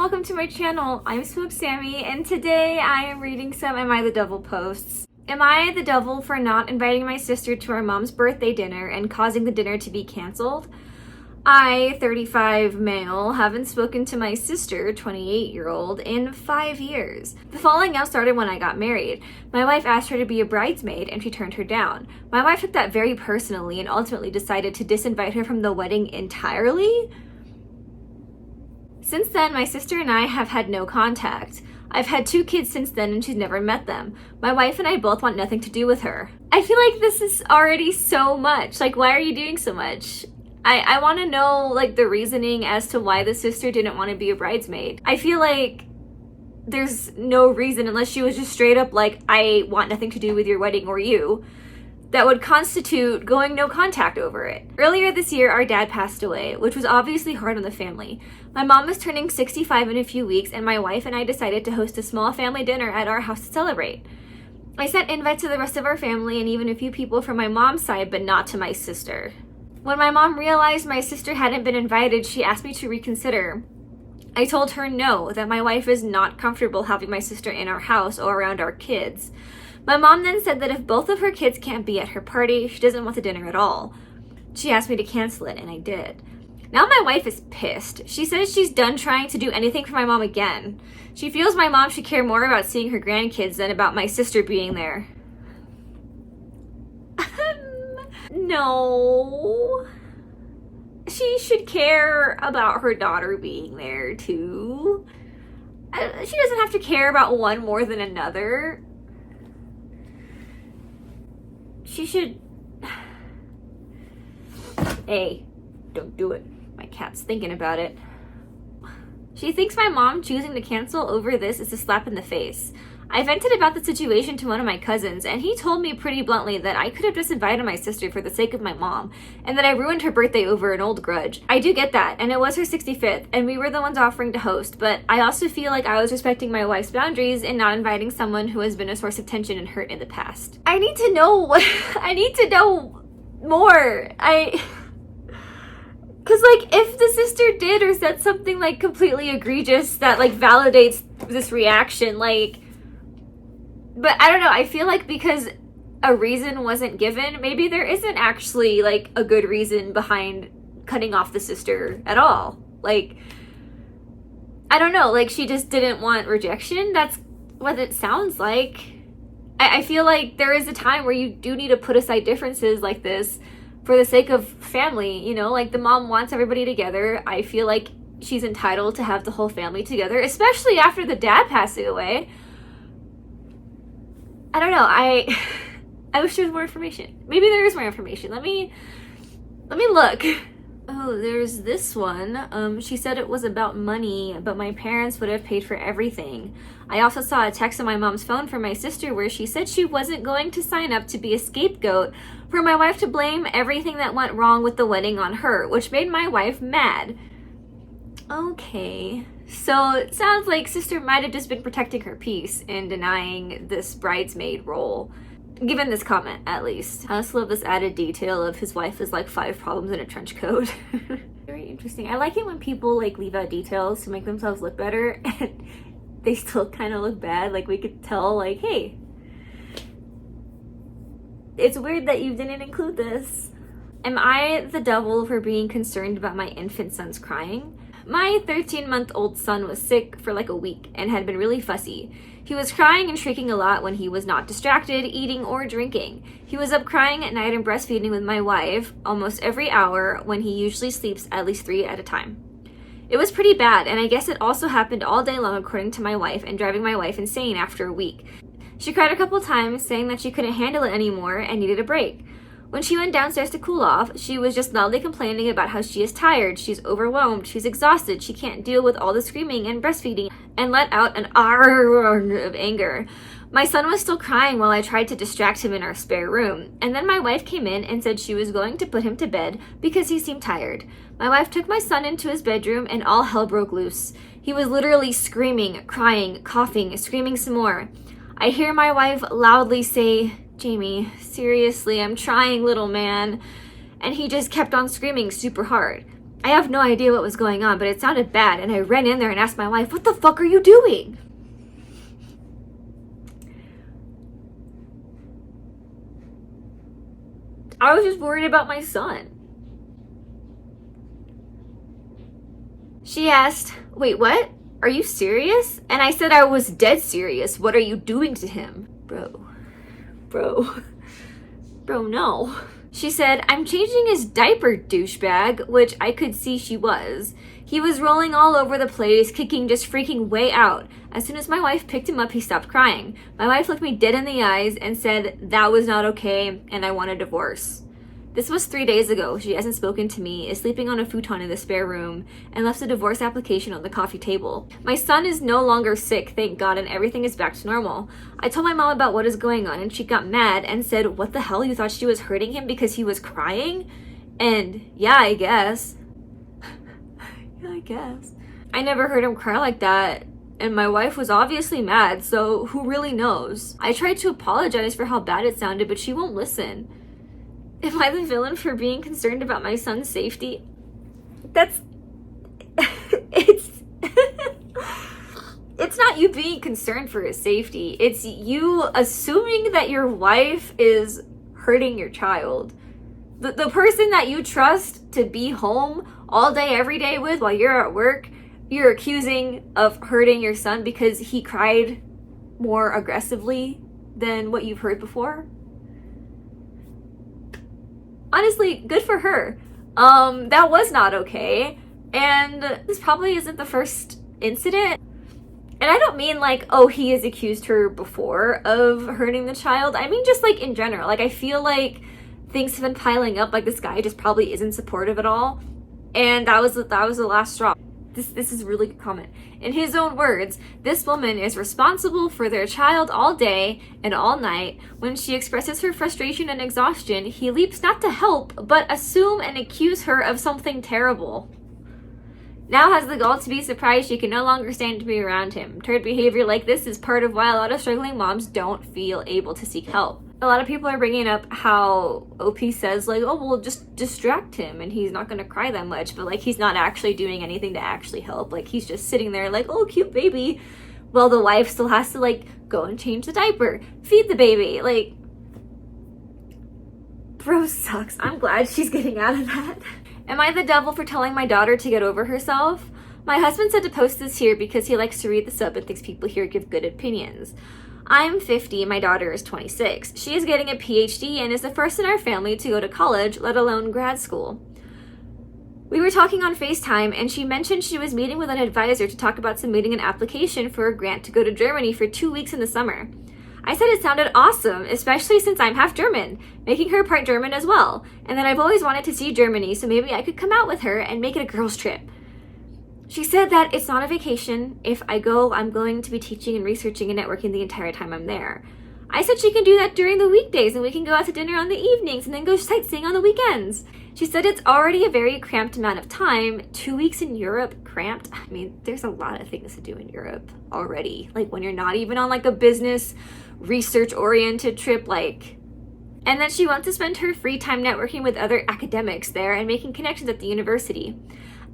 welcome to my channel. I'm Swoop Sammy, and today I am reading some Am I the Devil posts. Am I the devil for not inviting my sister to our mom's birthday dinner and causing the dinner to be canceled? I, 35 male, haven't spoken to my sister, 28-year-old, in 5 years. The falling out started when I got married. My wife asked her to be a bridesmaid and she turned her down. My wife took that very personally and ultimately decided to disinvite her from the wedding entirely. Since then, my sister and I have had no contact. I've had 2 kids since then and she's never met them. My wife and I both want nothing to do with her. I feel like this is already so much. Like, why are you doing so much? I want to know, like, the reasoning as to why the sister didn't want to be a bridesmaid. I feel like there's no reason, unless she was just straight up like, I want nothing to do with your wedding or you, that would constitute going no contact over it. Earlier this year, our dad passed away, which was obviously hard on the family. My mom is turning 65 in a few weeks, and my wife and I decided to host a small family dinner at our house to celebrate. I sent invites to the rest of our family and even a few people from my mom's side, but not to my sister. When my mom realized my sister hadn't been invited, she asked me to reconsider. I told her no, that my wife is not comfortable having my sister in our house or around our kids. My mom then said that if both of her kids can't be at her party, she doesn't want the dinner at all. She asked me to cancel it, and I did. Now my wife is pissed. She says she's done trying to do anything for my mom again. She feels my mom should care more about seeing her grandkids than about my sister being there. No. She should care about her daughter being there too. She doesn't have to care about one more than another. She should... Hey, don't do it. My cat's thinking about it. She thinks my mom choosing to cancel over this is a slap in the face. I vented about the situation to one of my cousins, and he told me pretty bluntly that I could have just invited my sister for the sake of my mom, and that I ruined her birthday over an old grudge. I do get that, and it was her 65th, and we were the ones offering to host, but I also feel like I was respecting my wife's boundaries and not inviting someone who has been a source of tension and hurt in the past. I need to know I need to know more. Cause, like, if the sister did or said something, like, completely egregious that, like, validates this reaction, like... But I don't know, I feel like because a reason wasn't given, maybe there isn't actually, like, a good reason behind cutting off the sister at all. Like, I don't know, like, she just didn't want rejection? That's what it sounds like. I feel like there is a time where you do need to put aside differences like this for the sake of family, you know? Like, the mom wants everybody together. I feel like she's entitled to have the whole family together, especially after the dad passing away. I don't know, I wish there was more information. Maybe there is more information. Let me look. Oh, there's this one. She said it was about money, but my parents would have paid for everything. I also saw a text on my mom's phone from my sister where she said she wasn't going to sign up to be a scapegoat for my wife to blame everything that went wrong with the wedding on her, which made my wife mad. Okay. So it sounds like sister might have just been protecting her peace in denying this bridesmaid role. Given this comment, at least. I also love this added detail of his wife is like 5 problems in a trench coat. Very interesting. I like it when people like leave out details to make themselves look better and they still kind of look bad. Like we could tell, like, hey, it's weird that you didn't include this. Am I the devil for being concerned about my infant son's crying? My 13-month-old son was sick for like a week and had been really fussy. He was crying and shrieking a lot when he was not distracted, eating, or drinking. He was up crying at night and breastfeeding with my wife almost every hour when he usually sleeps at least 3 at a time. It was pretty bad, and I guess it also happened all day long according to my wife and driving my wife insane after a week. She cried a couple times, saying that she couldn't handle it anymore and needed a break. When she went downstairs to cool off, she was just loudly complaining about how she is tired, she's overwhelmed, she's exhausted, she can't deal with all the screaming and breastfeeding, and let out an arrgh of anger. My son was still crying while I tried to distract him in our spare room, and then my wife came in and said she was going to put him to bed because he seemed tired. My wife took my son into his bedroom and all hell broke loose. He was literally screaming, crying, coughing, screaming some more. I hear my wife loudly say, "Jamie, seriously, I'm trying, little man." And he just kept on screaming super hard. I have no idea what was going on, but it sounded bad, and I ran in there and asked my wife, "What the fuck are you doing?" I was just worried about my son. She asked, "Wait, what? Are you serious?" And I said I was dead serious. "What are you doing to him?" Bro, no. She said, "I'm changing his diaper, douchebag," which I could see she was. He was rolling all over the place, kicking, just freaking way out. As soon as my wife picked him up, he stopped crying. My wife looked me dead in the eyes and said that was not okay and I want a divorce. This was 3 days ago. She hasn't spoken to me, is sleeping on a futon in the spare room, and left a divorce application on the coffee table. My son is no longer sick, thank God, and everything is back to normal. I told my mom about what is going on, and she got mad and said, "What the hell, you thought she was hurting him because he was crying?" And yeah, I guess. I never heard him cry like that. And my wife was obviously mad, so who really knows? I tried to apologize for how bad it sounded, but she won't listen. Am I the villain for being concerned about my son's safety? It's not you being concerned for his safety. It's you assuming that your wife is hurting your child. The person that you trust to be home all day, every day with while you're at work, you're accusing of hurting your son because he cried more aggressively than what you've heard before. Honestly, good for her. That was not okay. And this probably isn't the first incident. And I don't mean like, oh, he has accused her before of hurting the child. I mean just like in general. Like I feel like things have been piling up. Like this guy just probably isn't supportive at all. And that was the last straw. This is a really good comment. In his own words, this woman is responsible for their child all day and all night. When she expresses her frustration and exhaustion, he leaps not to help, but assume and accuse her of something terrible. Now has the gall to be surprised she can no longer stand to be around him. Turd behavior like this is part of why a lot of struggling moms don't feel able to seek help. A lot of people are bringing up how OP says like, oh, well, just distract him and he's not going to cry that much. But like, he's not actually doing anything to actually help. Like, he's just sitting there like, oh, cute baby. Well, the wife still has to like go and change the diaper, feed the baby. Like, bro sucks. I'm glad she's getting out of that. Am I the devil for telling my daughter to get over herself? My husband said to post this here because he likes to read the sub and thinks people here give good opinions. I'm 50, my daughter is 26. She is getting a PhD and is the first in our family to go to college, let alone grad school. We were talking on FaceTime and she mentioned she was meeting with an advisor to talk about submitting an application for a grant to go to Germany for 2 weeks in the summer. I said it sounded awesome, especially since I'm half German, making her part German as well, and that I've always wanted to see Germany, so maybe I could come out with her and make it a girls' trip. She said that it's not a vacation. If I go, I'm going to be teaching and researching and networking the entire time I'm there. I said she can do that during the weekdays and we can go out to dinner on the evenings and then go sightseeing on the weekends. She said it's already a very cramped amount of time. 2 weeks in Europe, cramped? I mean, there's a lot of things to do in Europe already. Like when you're not even on like a business research-oriented trip, like... And then she wants to spend her free time networking with other academics there and making connections at the university.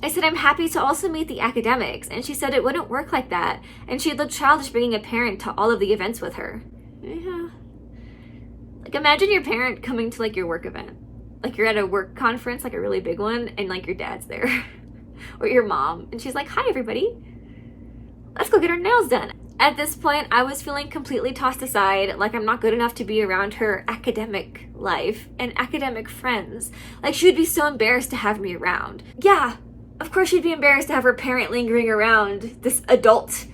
I said I'm happy to also meet the academics, and she said it wouldn't work like that, and she'd look childish bringing a parent to all of the events with her. Yeah. Like imagine your parent coming to like your work event. Like you're at a work conference, like a really big one, and like your dad's there. Or your mom, and she's like, "Hi everybody, let's go get our nails done." At this point, I was feeling completely tossed aside, like I'm not good enough to be around her academic life and academic friends. Like she would be so embarrassed to have me around. Yeah, of course she'd be embarrassed to have her parent lingering around this adult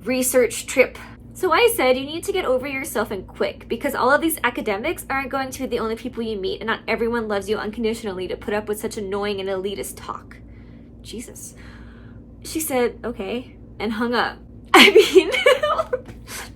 research trip. So I said, you need to get over yourself and quick, because all of these academics aren't going to be the only people you meet, and not everyone loves you unconditionally to put up with such annoying and elitist talk. Jesus. She said, okay, and hung up. I mean,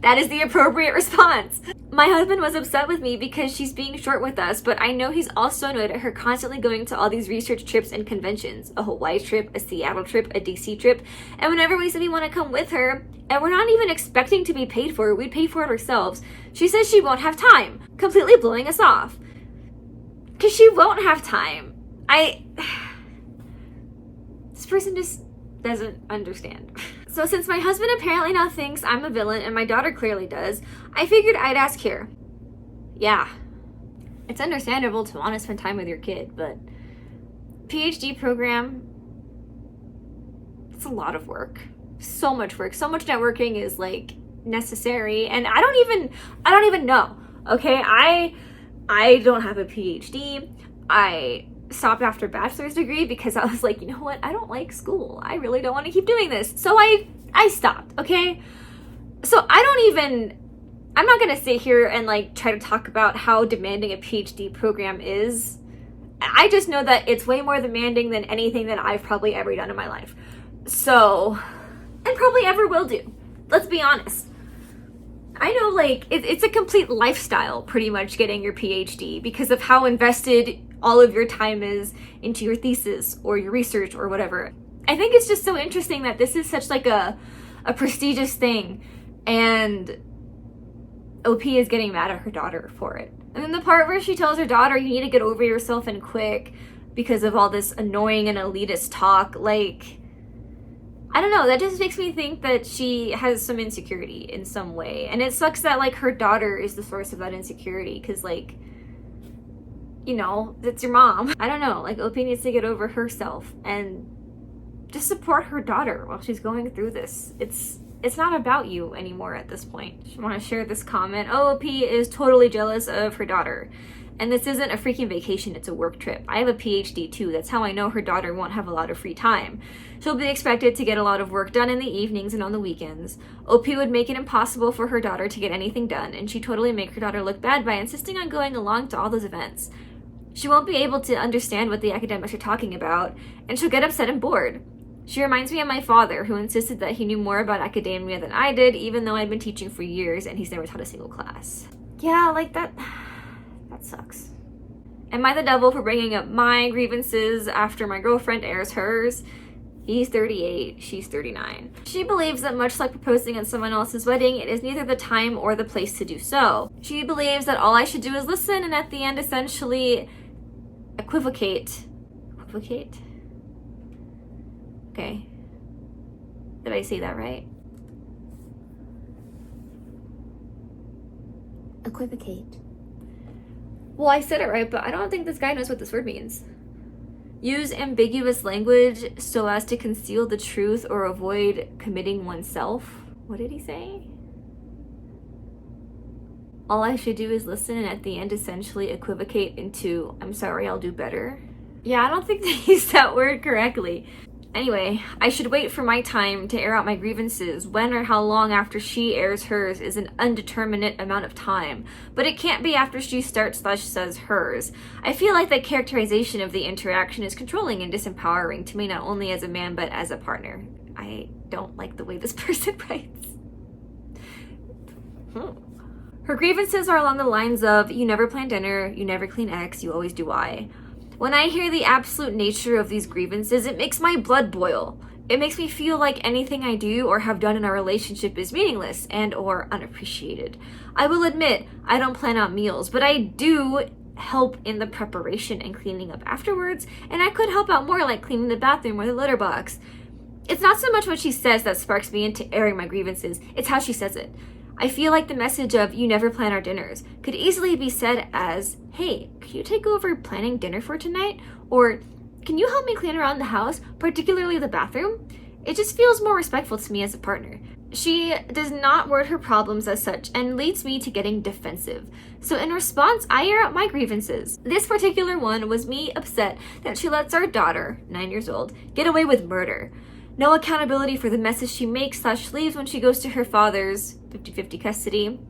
that is the appropriate response. My husband was upset with me because she's being short with us, but I know he's also annoyed at her constantly going to all these research trips and conventions. A Hawaii trip, a Seattle trip, a DC trip. And whenever we said we want to come with her, and we're not even expecting to be paid for it, we'd pay for it ourselves, she says she won't have time, completely blowing us off. Because she won't have time. This person just doesn't understand. So since my husband apparently now thinks I'm a villain and my daughter clearly does, I figured I'd ask here. Yeah, it's understandable to want to spend time with your kid, but PhD program, it's a lot of work. So much work. So much networking is like necessary, and I don't even know. Okay, I don't have a PhD. I stopped after bachelor's degree because I was like, you know what? I don't like school. I really don't want to keep doing this. So I stopped, okay? So I'm not going to sit here and like try to talk about how demanding a PhD program is. I just know that it's way more demanding than anything that I've probably ever done in my life. So, and probably ever will do. Let's be honest. I know, like, it's a complete lifestyle, pretty much, getting your PhD because of how invested all of your time is into your thesis or your research or whatever. I think it's just so interesting that this is such, like, a prestigious thing, and OP is getting mad at her daughter for it. And then the part where she tells her daughter, you need to get over yourself and quick because of all this annoying and elitist talk, like, I don't know, that just makes me think that she has some insecurity in some way. And it sucks that, like, her daughter is the source of that insecurity, because, like, you know, that's your mom. I don't know, like, OP needs to get over herself and just support her daughter while she's going through this. It's not about you anymore at this point. I want to share this comment. OP is totally jealous of her daughter. And this isn't a freaking vacation, it's a work trip. I have a PhD too. That's how I know her daughter won't have a lot of free time. She'll be expected to get a lot of work done in the evenings and on the weekends. OP would make it impossible for her daughter to get anything done, and she'd totally make her daughter look bad by insisting on going along to all those events. She won't be able to understand what the academics are talking about, and she'll get upset and bored. She reminds me of my father, who insisted that he knew more about academia than I did, even though I'd been teaching for years and he's never taught a single class. Yeah, like that sucks. Am I the devil for bringing up my grievances after my girlfriend airs hers? He's 38, she's 39. She believes that much like proposing at someone else's wedding, it is neither the time or the place to do so. She believes that all I should do is listen and at the end essentially equivocate. Equivocate? Okay. Did I say that right? Equivocate. Well, I said it right, but I don't think this guy knows what this word means. Use ambiguous language so as to conceal the truth or avoid committing oneself. What did he say? All I should do is listen and at the end essentially equivocate into, I'm sorry, I'll do better. Yeah, I don't think they used that word correctly. Anyway, I should wait for my time to air out my grievances. When or how long after she airs hers is an undeterminate amount of time, but it can't be after she starts/says hers. I feel like that characterization of the interaction is controlling and disempowering to me, not only as a man, but as a partner. I don't like the way this person writes. Her grievances are along the lines of, you never plan dinner, you never clean X, you always do Y. When I hear the absolute nature of these grievances, it makes my blood boil. It makes me feel like anything I do or have done in our relationship is meaningless and or unappreciated. I will admit, I don't plan out meals, but I do help in the preparation and cleaning up afterwards, and I could help out more, like cleaning the bathroom or the litter box. It's not so much what she says that sparks me into airing my grievances, it's how she says it. I feel like the message of, you never plan our dinners, could easily be said as, hey, can you take over planning dinner for tonight? Or, can you help me clean around the house, particularly the bathroom? It just feels more respectful to me as a partner. She does not word her problems as such and leads me to getting defensive. So in response, I air out my grievances. This particular one was me upset that she lets our daughter, 9 years old, get away with murder. No accountability for the messes she makes/leaves when she goes to her father's 50-50 custody,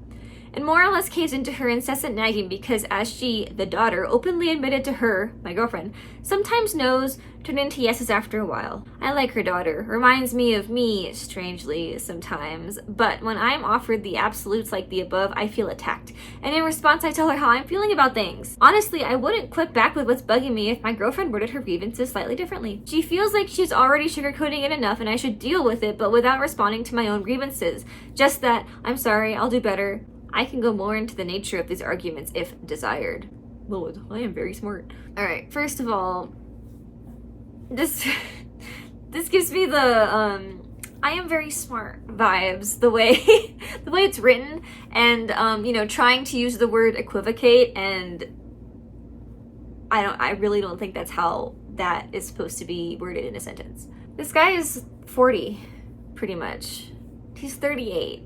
and more or less caves into her incessant nagging because, as she, the daughter, openly admitted to her, my girlfriend, sometimes no's turn into yeses after a while. I like her daughter. Reminds me of me, strangely, sometimes. But when I'm offered the absolutes like the above, I feel attacked. And in response, I tell her how I'm feeling about things. Honestly, I wouldn't quit back with what's bugging me if my girlfriend worded her grievances slightly differently. She feels like she's already sugarcoating it enough and I should deal with it, but without responding to my own grievances. Just that, I'm sorry, I'll do better. I can go more into the nature of these arguments if desired. Lord, I am very smart. Alright, first of all, this This gives me the I am very smart vibes, the way the way it's written, and you know, trying to use the word equivocate, and I really don't think that's how that is supposed to be worded in a sentence. This guy is 40, pretty much. He's 38.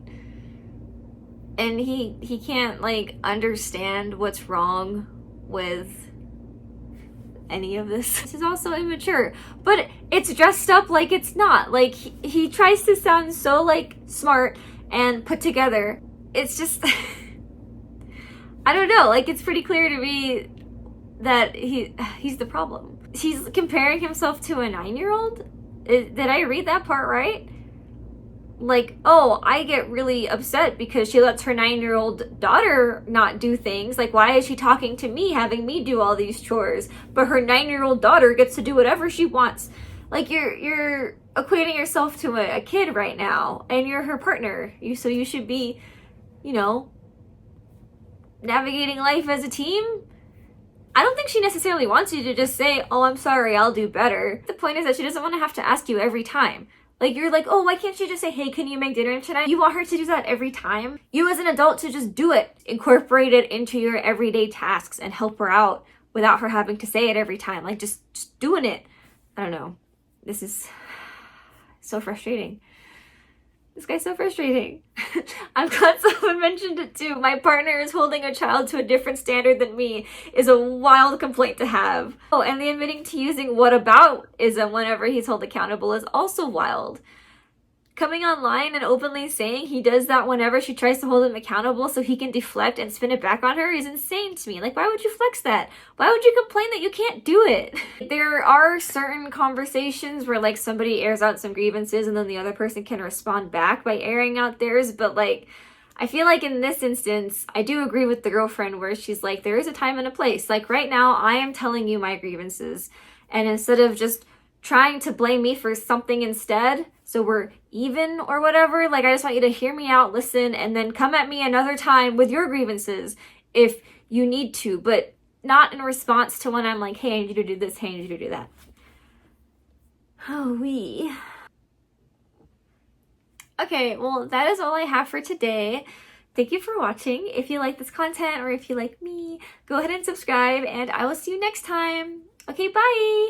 And he can't like understand what's wrong with any of this. This is also immature, but it's dressed up like it's not. Like he tries to sound so like smart and put together. It's just I don't know, like it's pretty clear to me that he's the problem. He's comparing himself to a 9-year-old. Did I read that part right? Like, oh, I get really upset because she lets her 9-year-old daughter not do things. Like, why is she talking to me, having me do all these chores? But her 9-year-old daughter gets to do whatever she wants. Like, you're equating yourself to a kid right now, and you're her partner. So you should be, you know, navigating life as a team. I don't think she necessarily wants you to just say, oh, I'm sorry, I'll do better. The point is that she doesn't want to have to ask you every time. Like, you're like, oh, why can't she just say, hey, can you make dinner tonight? You want her to do that every time? You as an adult to just do it. Incorporate it into your everyday tasks and help her out without her having to say it every time. Like, just doing it. I don't know. This is so frustrating. This guy's so frustrating. I'm glad someone mentioned it too. My partner is holding a child to a different standard than me is a wild complaint to have. Oh, and the admitting to using whataboutism whenever he's held accountable is also wild. Coming online and openly saying he does that whenever she tries to hold him accountable so he can deflect and spin it back on her is insane to me. Like, why would you flex that? Why would you complain that you can't do it? There are certain conversations where, like, somebody airs out some grievances and then the other person can respond back by airing out theirs, but, like, I feel like in this instance, I do agree with the girlfriend where she's like, there is a time and a place. Like, right now, I am telling you my grievances, and instead of just trying to blame me for something instead, so we're even or whatever, like, I just want you to hear me out, listen, and then come at me another time with your grievances if you need to, but not in response to when I'm like, hey, I need you to do this, hey, I need you to do that. Oh, okay, well, that is all I have for today. Thank you for watching. If you like this content or if you like me, go ahead and subscribe, and I will see you next time. Okay, bye!